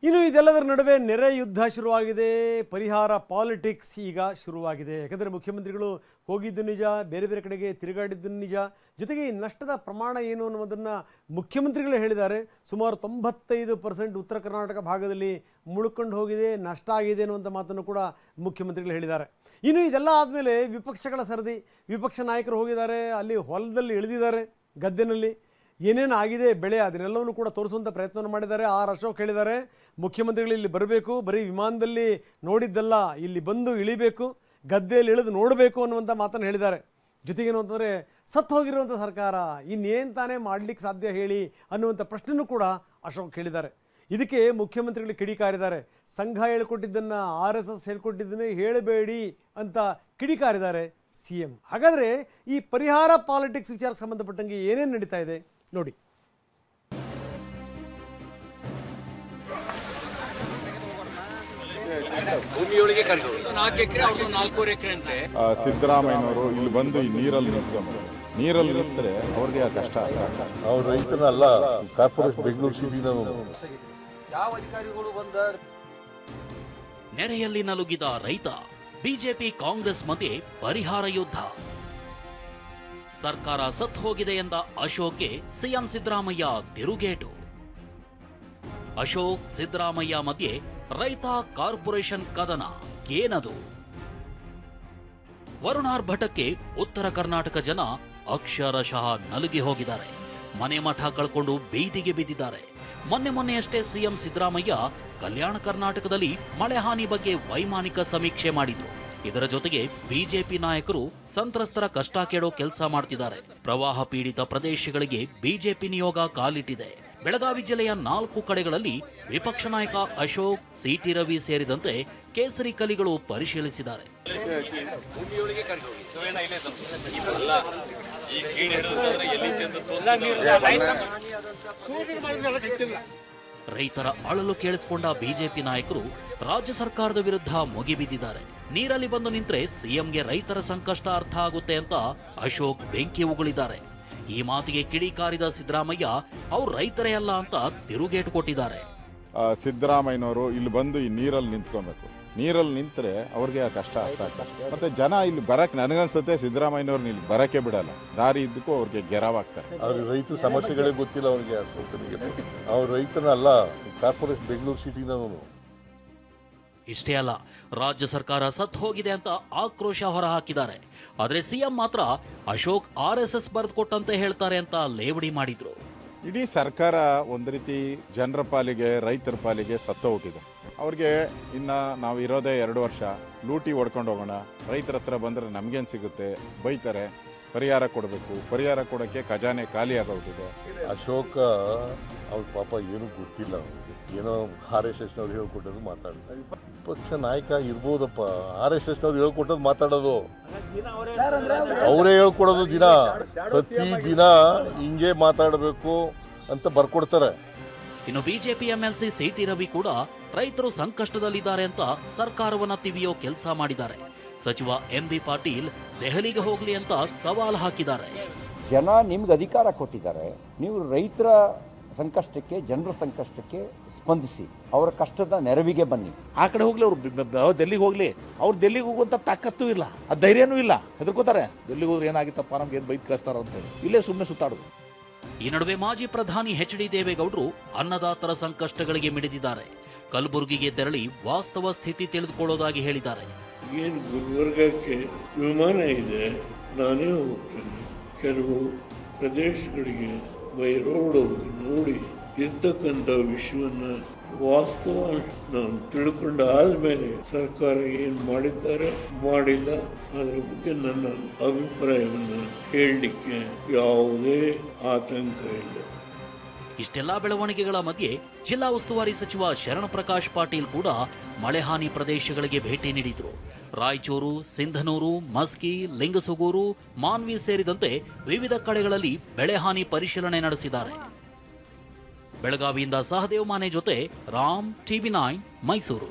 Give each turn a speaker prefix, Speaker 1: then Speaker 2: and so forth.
Speaker 1: ಇನ್ನು ಇದೆಲ್ಲದರ ನಡುವೆ ನೆರೆ ಯುದ್ಧ ಶುರುವಾಗಿದೆ. ಪರಿಹಾರ ಪಾಲಿಟಿಕ್ಸ್ ಈಗ ಶುರುವಾಗಿದೆ. ಯಾಕಂದರೆ ಮುಖ್ಯಮಂತ್ರಿಗಳು ಹೋಗಿದ್ದು ನಿಜ, ಬೇರೆ ಬೇರೆ ಕಡೆಗೆ ತಿರುಗಾಡಿದ್ದು ನಿಜ. ಜೊತೆಗೆ ಈ ನಷ್ಟದ ಪ್ರಮಾಣ ಏನು ಅನ್ನೋದನ್ನು ಮುಖ್ಯಮಂತ್ರಿಗಳೇ ಹೇಳಿದ್ದಾರೆ. ಸುಮಾರು 95% ಉತ್ತರ ಕರ್ನಾಟಕ ಭಾಗದಲ್ಲಿ ಮುಳ್ಕೊಂಡು ಹೋಗಿದೆ, ನಷ್ಟ ಆಗಿದೆ ಅನ್ನುವಂಥ ಮಾತನ್ನು ಕೂಡ ಮುಖ್ಯಮಂತ್ರಿಗಳು ಹೇಳಿದ್ದಾರೆ. ಇನ್ನು ಇದೆಲ್ಲ ಆದಮೇಲೆ ವಿಪಕ್ಷಗಳ ಸರದಿ. ವಿಪಕ್ಷ ನಾಯಕರು ಹೋಗಿದ್ದಾರೆ, ಅಲ್ಲಿ ಹೊಲದಲ್ಲಿ ಇಳಿದಿದ್ದಾರೆ, ಗದ್ದೆನಲ್ಲಿ ಏನೇನು ಆಗಿದೆ ಬೆಳೆ ಅದನ್ನೆಲ್ಲವನ್ನು ಕೂಡ ತೋರಿಸುವಂಥ ಪ್ರಯತ್ನವನ್ನು ಮಾಡಿದ್ದಾರೆ. ಆರ್ ಅಶೋಕ್ ಹೇಳಿದ್ದಾರೆ, ಮುಖ್ಯಮಂತ್ರಿಗಳು ಇಲ್ಲಿ ಬರಬೇಕು, ಬರೀ ವಿಮಾನದಲ್ಲಿ ನೋಡಿದ್ದಲ್ಲ, ಇಲ್ಲಿ ಬಂದು ಇಳಿಬೇಕು, ಗದ್ದೆಯಲ್ಲಿ ಇಳಿದು ನೋಡಬೇಕು ಅನ್ನುವಂಥ ಮಾತನ್ನು ಹೇಳಿದ್ದಾರೆ. ಜೊತೆಗೇನು ಅಂತಂದರೆ ಸತ್ತು ಹೋಗಿರುವಂಥ ಸರ್ಕಾರ ಇನ್ನೇನು ತಾನೇ ಮಾಡಲಿಕ್ಕೆ ಸಾಧ್ಯ ಹೇಳಿ ಅನ್ನುವಂಥ ಪ್ರಶ್ನೆಯೂ ಕೂಡ ಅಶೋಕ್ ಹೇಳಿದ್ದಾರೆ. ಇದಕ್ಕೆ ಮುಖ್ಯಮಂತ್ರಿಗಳು ಕಿಡಿಕಾರಿದ್ದಾರೆ. ಸಂಘ ಹೇಳ್ಕೊಟ್ಟಿದ್ದನ್ನು RSS ಹೇಳ್ಕೊಟ್ಟಿದ್ದನ್ನೇ ಹೇಳಬೇಡಿ ಅಂತ ಕಿಡಿಕಾರಿದ್ದಾರೆ CM. ಹಾಗಾದರೆ ಈ ಪರಿಹಾರ ಪಾಲಿಟಿಕ್ಸ್ ವಿಚಾರಕ್ಕೆ ಸಂಬಂಧಪಟ್ಟಂಗೆ ಏನೇನು ನಡೀತಾ ಇದೆ ನೋಡಿ.
Speaker 2: ಸಿದ್ದರಾಮಯ್ಯನವರು ಇಲ್ಲಿ ಬಂದು ಈ ನೀರಲ್ಲಿ ನಿಂತರೆ ಅವ್ರಿಗೆ ಕಷ್ಟ.
Speaker 3: ಅವ್ರ ರೈತನಲ್ಲ, ಕಾರ್ಪೊರೇಷನ್ ಬೆಂಗಳೂರು ಸಿಟಿನ
Speaker 4: ಯಾವ ಅಧಿಕಾರಿಗಳು ಬಂದ
Speaker 5: ನೆರೆಯಲ್ಲಿ ನಲುಗಿದ ರೈತ, ಬಿಜೆಪಿ ಕಾಂಗ್ರೆಸ್ ಮಧ್ಯೆ ಪರಿಹಾರ ಯುದ್ಧ. ಸರ್ಕಾರ ಸತ್ತು ಹೋಗಿದೆ ಎಂದ ಅಶೋಕ್ಗೆ ಸಿಎಂ ಸಿದ್ದರಾಮಯ್ಯ ತಿರುಗೇಟು. ಅಶೋಕ್ ಸಿದ್ದರಾಮಯ್ಯ ಮಧ್ಯೆ ರೈತ ಕಾರ್ಪೊರೇಷನ್ ಕದನ ಏನದು? ವರುಣಾರ್ ಭಟಕ್ಕೆ ಉತ್ತರ ಕರ್ನಾಟಕ ಜನ ಅಕ್ಷರಶಃ ನಲುಗಿ ಹೋಗಿದ್ದಾರೆ. ಮನೆ ಮಠ ಕಳ್ಕೊಂಡು ಬೀದಿಗೆ ಬಿದ್ದಿದ್ದಾರೆ. ಮೊನ್ನೆಯಷ್ಟೇ ಸಿಎಂ ಸಿದ್ದರಾಮಯ್ಯ ಕಲ್ಯಾಣ ಕರ್ನಾಟಕದಲ್ಲಿ ಮಳೆ ಹಾನಿ ಬಗ್ಗೆ ವೈಮಾನಿಕ ಸಮೀಕ್ಷೆ ಮಾಡಿದ್ರು. ಇದರ ಜೊತೆಗೆ ಬಿಜೆಪಿ ನಾಯಕರು ಸಂತ್ರಸ್ತರ ಕಷ್ಟ ಕೇಳೋ ಕೆಲಸ ಮಾಡ್ತಿದ್ದಾರೆ. ಪ್ರವಾಹ ಪೀಡಿತ ಪ್ರದೇಶಗಳಿಗೆ ಬಿಜೆಪಿ ನಿಯೋಗ ಕಾಲಿಟ್ಟಿದೆ. ಬೆಳಗಾವಿ ಜಿಲ್ಲೆಯ 4 ಕಡೆಗಳಲ್ಲಿ ವಿಪಕ್ಷ ನಾಯಕ ಅಶೋಕ್, ಸಿಟಿ ರವಿ ಸೇರಿದಂತೆ ಕೇಸರಿ ಕಲಿಗಳು ಪರಿಶೀಲಿಸಿದ್ದಾರೆ. ರೈತರ ಅಳಲು ಕೇಳಿಸಿಕೊಂಡ ಬಿಜೆಪಿ ನಾಯಕರು ರಾಜ್ಯ ಸರ್ಕಾರದ ವಿರುದ್ಧ ಮುಗಿಬಿದ್ದಿದ್ದಾರೆ. ನೀರಲ್ಲಿ ಬಂದು ನಿಂತ್ರೆ ಸಿಎಂಗೆ ರೈತರ ಸಂಕಷ್ಟ ಅರ್ಥ ಆಗುತ್ತೆ ಅಂತ ಅಶೋಕ್ ಬೆಂಕಿ ಉಗುಳಿದ್ದಾರೆ. ಈ ಮಾತಿಗೆ ಕಿಡಿಕಾರಿದ ಸಿದ್ದರಾಮಯ್ಯ ಅವ್ರು ರೈತರೇ ಅಲ್ಲ ಅಂತ ತಿರುಗೇಟು ಕೊಟ್ಟಿದ್ದಾರೆ.
Speaker 2: ಸಿದ್ದರಾಮಯ್ಯನವರು ಇಲ್ಲಿ ಬಂದು ಈ ನೀರಲ್ಲಿ ನಿಂತ್ಕೊಬೇಕು. ನೀರಲ್ಲಿ ನಿಂತರೆ ಅವ್ರಿಗೆ ಕಷ್ಟ ಅರ್ಥ ಆಗ್ತದೆ. ಮತ್ತೆ ಜನ ಇಲ್ಲಿ ಬರಕ್ ನನಗನ್ಸುತ್ತೆ ಸಿದ್ದರಾಮಯ್ಯನವ್ರನ್ನ ಇಲ್ಲಿ ಬರಕ್ಕೆ ಬಿಡಲ್ಲ. ದಾರಿ ಇದ್ದಕ್ಕೂ ಅವ್ರಿಗೆ ಗೆರವಾಗ್ತಾರೆ.
Speaker 3: ಅವ್ರ ರೈತ ಸಮಸ್ಯೆಗಳೇ ಗೊತ್ತಿಲ್ಲ ಅವ್ರಿಗೆ. ಅವ್ರ ರೈತನಲ್ಲ, ಕಾರ್ಪೊರೇಷನ್ ಬೆಂಗಳೂರು ಸಿಟಿನ.
Speaker 5: ಇಷ್ಟೇ ಅಲ್ಲ, ರಾಜ್ಯ ಸರ್ಕಾರ ಸತ್ತು ಹೋಗಿದೆ ಅಂತ ಆಕ್ರೋಶ ಹೊರಹಾಕಿದ್ದಾರೆ. ಆದ್ರೆ ಸಿಎಂ ಮಾತ್ರ ಅಶೋಕ್ RSS ಬರೆದುಕೊಟ್ಟಂತೆ ಹೇಳ್ತಾರೆ ಅಂತ ಲೇವಡಿ ಮಾಡಿದ್ರು.
Speaker 2: ಇಡೀ ಸರ್ಕಾರ ಒಂದು ರೀತಿ ಜನರ ಪಾಲಿಗೆ, ರೈತರ ಪಾಲಿಗೆ ಸತ್ತು ಹೋಗಿದೆ. ಅವ್ರಿಗೆ ಇನ್ನು ನಾವು ಇರೋದೇ 2 ವರ್ಷ, ಲೂಟಿ ಹೊಡ್ಕೊಂಡು ಹೋಗೋಣ, ರೈತರ ಹತ್ರ ಬಂದರೆ ನಮ್ಗೇನು ಸಿಗುತ್ತೆ, ಬೈತಾರೆ, ಪರಿಹಾರ ಕೊಡಬೇಕು. ಪರಿಹಾರ ಕೊಡೋಕ್ಕೆ ಖಜಾನೆ ಖಾಲಿ ಆಗೋಗಿದೆ.
Speaker 3: ಅಶೋಕ ಅವ್ರ ಪಾಪ ಏನೂ ಗೊತ್ತಿಲ್ಲ. ಅವ್ರಿಗೆ ಏನೋ RSSನವ್ರು ಹೇಳ್ಕೊಟ್ಟದ್ದು ಮಾತಾಡೋದು. ಪಕ್ಷ ನಾಯಕ ಇರ್ಬೋದಪ್ಪ, RSSನವ್ರು ಹೇಳ್ಕೊಟ್ಟದ್ದು ಮಾತಾಡೋದು, ಅವರೇ ಹೇಳ್ಕೊಡೋದು. ಪ್ರತಿ ದಿನ ಹಿಂಗೆ ಮಾತಾಡಬೇಕು ಅಂತ ಬರ್ಕೊಡ್ತಾರೆ.
Speaker 5: ಇನ್ನು ಬಿಜೆಪಿ MLC ಸಿಟಿ ರವಿ ಕೂಡ ರೈತರು ಸಂಕಷ್ಟದಲ್ಲಿದ್ದಾರೆ ಅಂತ ಸರ್ಕಾರವನ್ನ ತಿವಿಯೋ ಕೆಲಸ ಮಾಡಿದ್ದಾರೆ. ಸಚಿವ MB ಪಾಟೀಲ್ ದೆಹಲಿಗೆ ಹೋಗ್ಲಿ ಅಂತ ಸವಾಲು ಹಾಕಿದ್ದಾರೆ.
Speaker 6: ಜನ ನಿಮ್ಗೆ ಅಧಿಕಾರ ಕೊಟ್ಟಿದ್ದಾರೆ, ನೀವು ರೈತರ ಸಂಕಷ್ಟಕ್ಕೆ, ಜನರ ಸಂಕಷ್ಟಕ್ಕೆ ಸ್ಪಂದಿಸಿ, ಅವರ ಕಷ್ಟದ ನೆರವಿಗೆ ಬನ್ನಿ.
Speaker 7: ಆ ಕಡೆ ಹೋಗ್ಲಿ, ಅವ್ರು ಡೆಲ್ಲಿಗೆ ಹೋಗ್ಲಿ. ಅವ್ರು ಡೆಲ್ಲಿಗೆ ಹೋಗುವಂತ ತಾಕತ್ತೂ ಇಲ್ಲ, ಆ ಧೈರ್ಯನೂ ಇಲ್ಲ. ಹೆದರ್ಕೋತಾರೆ, ಡೆಲ್ಲಿಗೆ ಹೋದ್ರೆ ಏನಾಗಿತ್ತಪ್ಪ, ನಮ್ಗೆ ಏನು ಬೈದ್ ಕಳಿಸ್ತಾರ ಅಂತ ಹೇಳಿ ಇಲ್ಲೇ ಸುಮ್ಮನೆ ಸುತ್ತಾಡುದು.
Speaker 5: ಈ ನಡುವೆ ಮಾಜಿ ಪ್ರಧಾನಿ HD ದೇವೇಗೌಡರು ಅನ್ನದಾತರ ಸಂಕಷ್ಟಗಳಿಗೆ ಮಿಡಿದಿದ್ದಾರೆ. ಕಲಬುರಗಿಗೆ ತೆರಳಿ ವಾಸ್ತವ ಸ್ಥಿತಿ ತಿಳಿದುಕೊಳ್ಳೋದಾಗಿ ಹೇಳಿದ್ದಾರೆ.
Speaker 8: ಏನು ಗುಲ್ಬರ್ಗಕ್ಕೆ ವಿಮಾನ ಇದೆ, ನಾನೇ ಹೋಗ್ತೇನೆ. ಕೆಲವು ಪ್ರದೇಶಗಳಿಗೆ ಬೈ ರೋಡ್ ನೋಡಿ ಇರ್ತಕ್ಕಂಥ ವಿಷಯವನ್ನು ವಾಸ್ತವ ನಾನು ತಿಳ್ಕೊಂಡು ಆದ್ಮೇಲೆ ಸರ್ಕಾರ ಏನು ಮಾಡಿದ್ದಾರೆ, ಮಾಡಿಲ್ಲ, ಅದರ ಬಗ್ಗೆ ನನ್ನ ಅಭಿಪ್ರಾಯವನ್ನು ಹೇಳಲಿಕ್ಕೆ ಯಾವುದೇ ಆತಂಕ ಇಲ್ಲ.
Speaker 5: ಇಷ್ಟೆಲ್ಲಾ ಬೆಳವಣಿಗೆಗಳ ಮಧ್ಯೆ ಜಿಲ್ಲಾ ಉಸ್ತುವಾರಿ ಸಚಿವ ಶರಣಪ್ರಕಾಶ್ ಪಾಟೀಲ್ ಕೂಡ ಮಳೆ ಹಾನಿ ಪ್ರದೇಶಗಳಿಗೆ ಭೇಟಿ ನೀಡಿದ್ರು. ರಾಯಚೂರು, ಸಿಂಧನೂರು, ಮಸ್ಕಿ, ಲಿಂಗಸುಗೂರು, ಮಾನ್ವಿ ಸೇರಿದಂತೆ ವಿವಿಧ ಕಡೆಗಳಲ್ಲಿ ಬೆಳೆ ಹಾನಿ ಪರಿಶೀಲನೆ ನಡೆಸಿದ್ದಾರೆ. ಬೆಳಗಾವಿಯಿಂದ ಸಹದೇವ್ ಮಾನೆ ಜೊತೆ ರಾಮ್, TV9 ಮೈಸೂರು.